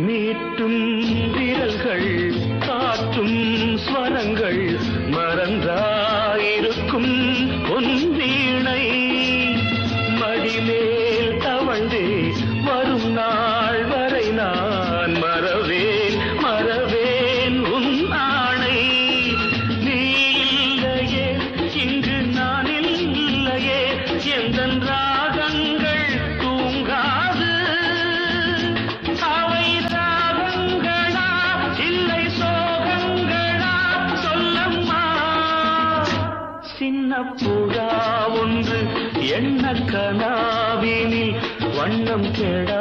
மீட்டும் விரல்கள் காற்றும் ஸ்வரங்கள் மறந்தாயிருக்கும் பொன் வீணை மடிமேல் தவழ்ந்தே வரும் நாள் வரை நான் மறவேன் மறவேன் உன் ஆணை நீ இல்லையே இங்கு நான் இல்லையே எந்தன் ராகங்கள் தூங்காது அவை ராகங்களா இல்லை சோகங்களா சொல்லம்மா சின்ன புறா ஒன்று எண்ண கனாவினில் வண்ணம் கெடா